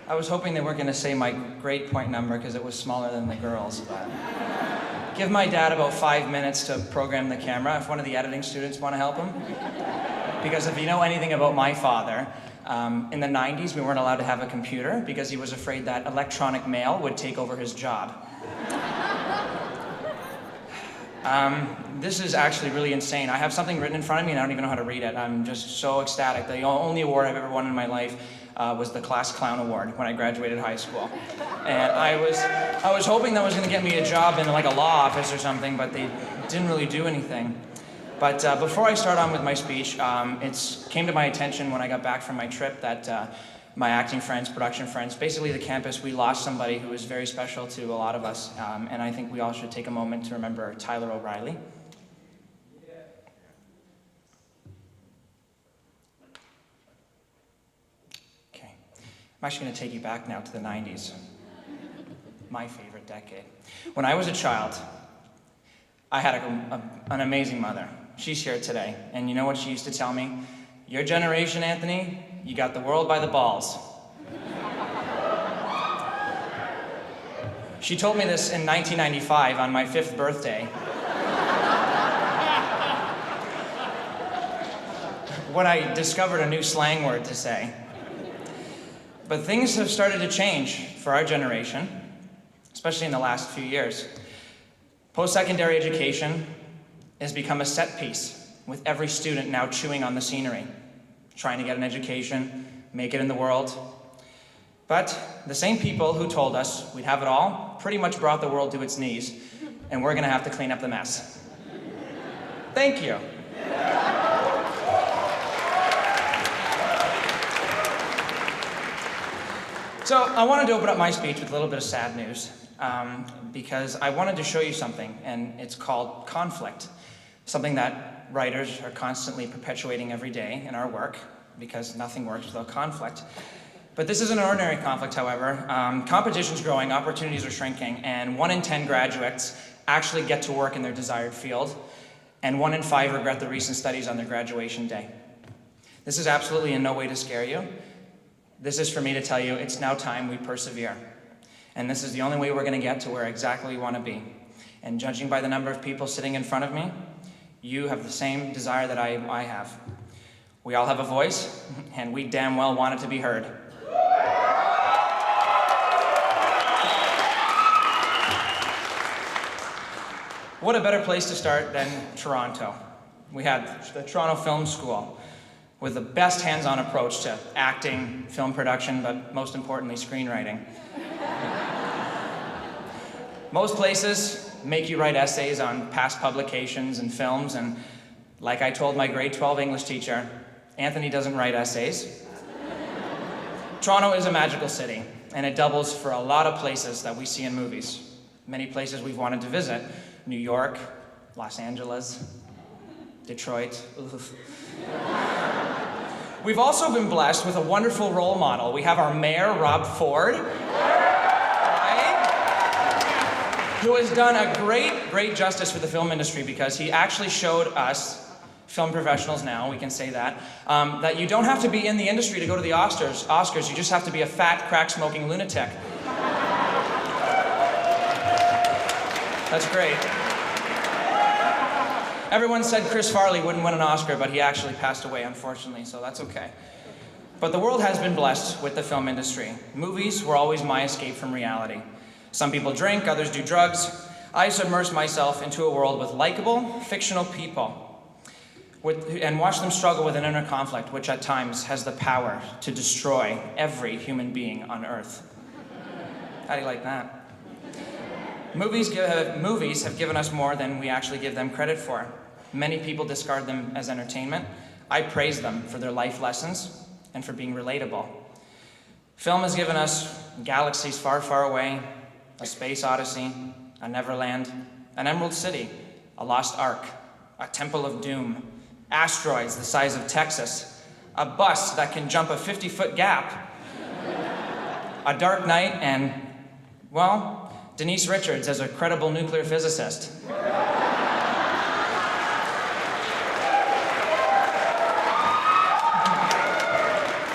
I was hoping they weren't going to say my grade point number because it was smaller than the girls, but... Give my dad about 5 minutes to program the camera if one of the editing students want to help him. Because if you know anything about my father, in the 90s we weren't allowed to have a computer because he was afraid that electronic mail would take over his job. This is actually really insane. I have something written in front of me and I don't even know how to read it. I'm just so ecstatic. The only award I've ever won in my life was the Class Clown Award when I graduated high school. And I was hoping that was going to get me a job in like a law office or something, but they didn't really do anything. But before I start on with my speech, it came to my attention when I got back from my trip that my acting friends, production friends, basically the campus, we lost somebody who was very special to a lot of us. And I think we all should take a moment to remember Tyler O'Reilly. Okay, I'm actually going to take you back now to the 90s. My favorite decade. When I was a child, I had an amazing mother. She's here today. And you know what she used to tell me? Your generation, Anthony, you got the world by the balls. She told me this in 1995 on my 5th birthday. When I discovered a new slang word to say. But things have started to change for our generation, especially in the last few years. Post-secondary education has become a set piece, with every student now chewing on the scenery, trying to get an education, make it in the world. But the same people who told us we'd have it all pretty much brought the world to its knees, and we're gonna have to clean up the mess. Thank you. So I wanted to open up my speech with a little bit of sad news, because I wanted to show you something, and it's called conflict. Something that writers are constantly perpetuating every day in our work, because nothing works without conflict. But this isn't an ordinary conflict, however. Competition's growing, opportunities are shrinking, and 1 in 10 graduates actually get to work in their desired field, and 1 in 5 regret the recent studies on their graduation day. This is absolutely in no way to scare you. This is for me to tell you it's now time we persevere. And this is the only way we're gonna get to where exactly we wanna be. And judging by the number of people sitting in front of me, you have the same desire that I have. We all have a voice, and we damn well want it to be heard. What a better place to start than Toronto. We had the Toronto Film School with the best hands-on approach to acting, film production, but most importantly, screenwriting. Most places make you write essays on past publications and films, and like I told my grade 12 English teacher, Anthony doesn't write essays. Toronto is a magical city, and it doubles for a lot of places that we see in movies. Many places we've wanted to visit. New York, Los Angeles, Detroit. We've also been blessed with a wonderful role model. We have our mayor, Rob Ford, who has done a great justice for the film industry, because he actually showed us, film professionals now, we can say that, that you don't have to be in the industry to go to the Oscars, you just have to be a fat, crack-smoking lunatic. That's great. Everyone said Chris Farley wouldn't win an Oscar, but he actually passed away, unfortunately, so that's okay. But the world has been blessed with the film industry. Movies were always my escape from reality. Some people drink, others do drugs. I submerged myself into a world with likable, fictional people and watch them struggle with an inner conflict, which at times has the power to destroy every human being on Earth. How do you like that? Movies have given us more than we actually give them credit for. Many people discard them as entertainment. I praise them for their life lessons and for being relatable. Film has given us galaxies far, far away, a space odyssey, a Neverland, an Emerald City, a Lost Ark, a Temple of Doom, asteroids the size of Texas, a bus that can jump a 50-foot gap, a Dark Knight, and, well, Denise Richards as a credible nuclear physicist.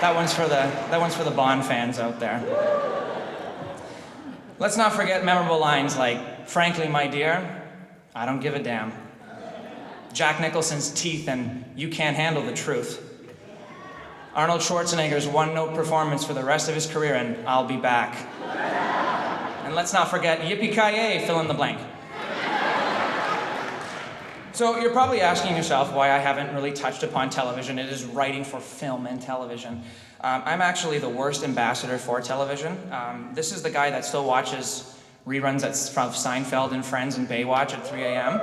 That one's for the Bond fans out there. Let's not forget memorable lines like, "Frankly, my dear, I don't give a damn." Jack Nicholson's teeth and "You can't handle the truth." Arnold Schwarzenegger's one-note performance for the rest of his career and "I'll be back." And let's not forget yippee-ki-yay, fill in the blank. So you're probably asking yourself why I haven't really touched upon television. It is writing for film and television. I'm actually the worst ambassador for television. This is the guy that still watches reruns from Seinfeld and Friends and Baywatch at 3 a.m.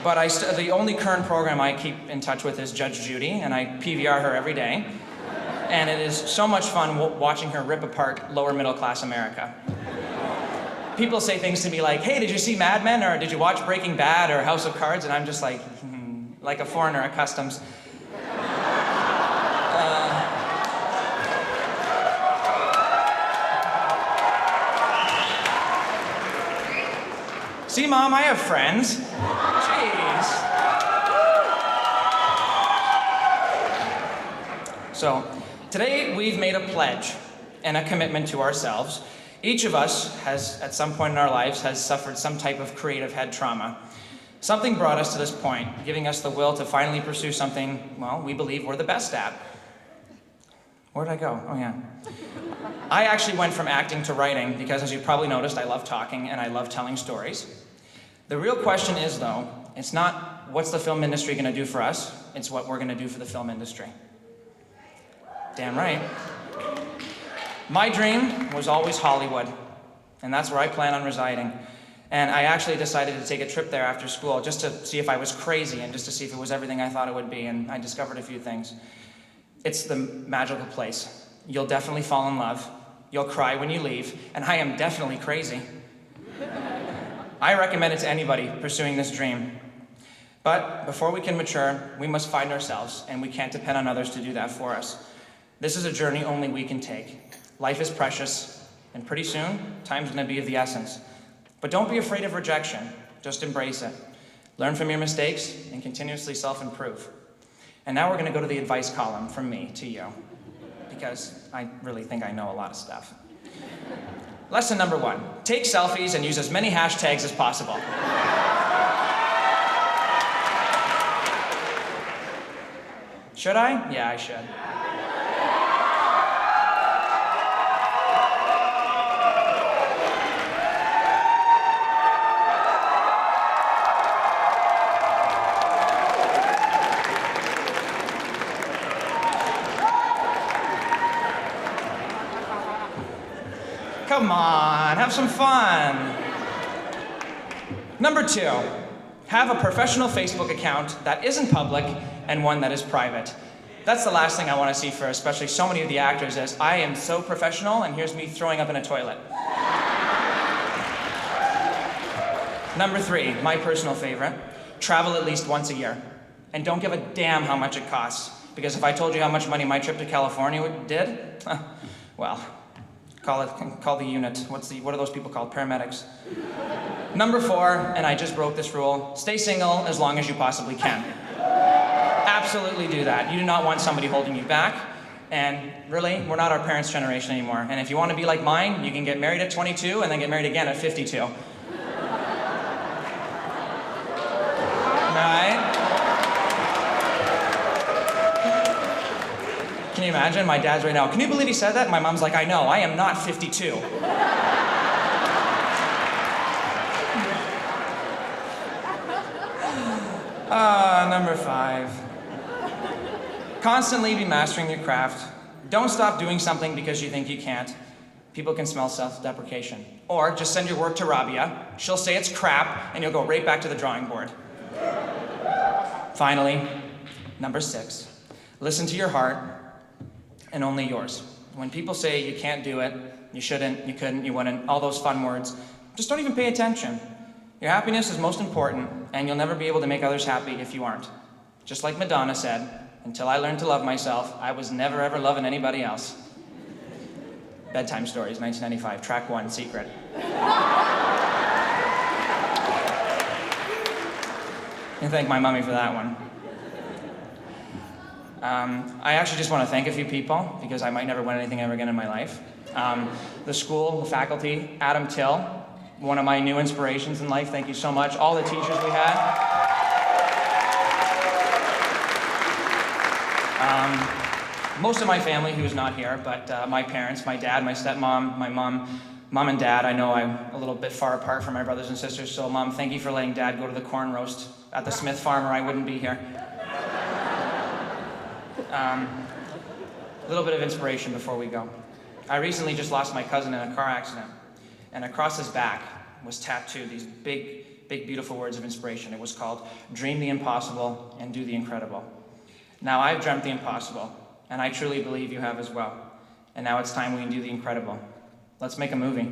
But the only current program I keep in touch with is Judge Judy, and I PVR her every day. And it is so much fun watching her rip apart lower middle class America. People say things to me like, "Hey, did you see Mad Men?" or "Did you watch Breaking Bad?" or "House of Cards?" And I'm just like a foreigner at customs. See, Mom, I have friends. Jeez. So, today we've made a pledge and a commitment to ourselves. Each of us has, at some point in our lives, has suffered some type of creative head trauma. Something brought us to this point, giving us the will to finally pursue something, well, we believe we're the best at. Where did I go? Oh, yeah. I actually went from acting to writing because, as you probably noticed, I love talking and I love telling stories. The real question is, though, it's not what's the film industry going to do for us, it's what we're going to do for the film industry. Damn right. My dream was always Hollywood, and that's where I plan on residing. And I actually decided to take a trip there after school just to see if I was crazy and just to see if it was everything I thought it would be, and I discovered a few things. It's the magical place. You'll definitely fall in love. You'll cry when you leave, and I am definitely crazy. I recommend it to anybody pursuing this dream. But before we can mature, we must find ourselves, and we can't depend on others to do that for us. This is a journey only we can take. Life is precious, and pretty soon, time's gonna be of the essence. But don't be afraid of rejection, just embrace it. Learn from your mistakes, and continuously self-improve. And now we're gonna go to the advice column from me to you, because I really think I know a lot of stuff. Lesson number 1, take selfies and use as many hashtags as possible. Should I? Yeah, I should. Come on, have some fun. Number 2, have a professional Facebook account that isn't public and one that is private. That's the last thing I want to see for especially so many of the actors is, I am so professional and here's me throwing up in a toilet. Number 3, my personal favorite, travel at least once a year. And don't give a damn how much it costs. Because if I told you how much money my trip to California did, well, call the unit. What are those people called? Paramedics. Number 4, and I just broke this rule, stay single as long as you possibly can. Absolutely do that. You do not want somebody holding you back. And really, we're not our parents' generation anymore. And if you want to be like mine, you can get married at 22 and then get married again at 52. Right? Can you imagine? My dad's right now, "Can you believe he said that?" And my mom's like, "I know, I am not 52. Number 5. Constantly be mastering your craft. Don't stop doing something because you think you can't. People can smell self-deprecation. Or just send your work to Rabia. She'll say it's crap, and you'll go right back to the drawing board. Finally, number 6. Listen to your heart, and only yours. When people say you can't do it, you shouldn't, you couldn't, you wouldn't, all those fun words, just don't even pay attention. Your happiness is most important, and you'll never be able to make others happy if you aren't. Just like Madonna said, until I learned to love myself, I was never ever loving anybody else. Bedtime Stories, 1995, track 1, Secret. You can thank my mommy for that one. I actually just want to thank a few people because I might never win anything ever again in my life. The school, the faculty, Adam Till, one of my new inspirations in life. Thank you so much. All the teachers we had. Most of my family who's not here, but my parents, my dad, my stepmom, my mom and dad. I know I'm a little bit far apart from my brothers and sisters, so Mom, thank you for letting Dad go to the corn roast at the Smith farm or I wouldn't be here. A little bit of inspiration before we go. I recently just lost my cousin in a car accident, and across his back was tattooed these big, beautiful words of inspiration. It was called, "Dream the impossible and do the incredible." Now, I've dreamt the impossible, and I truly believe you have as well. And now it's time we do the incredible. Let's make a movie.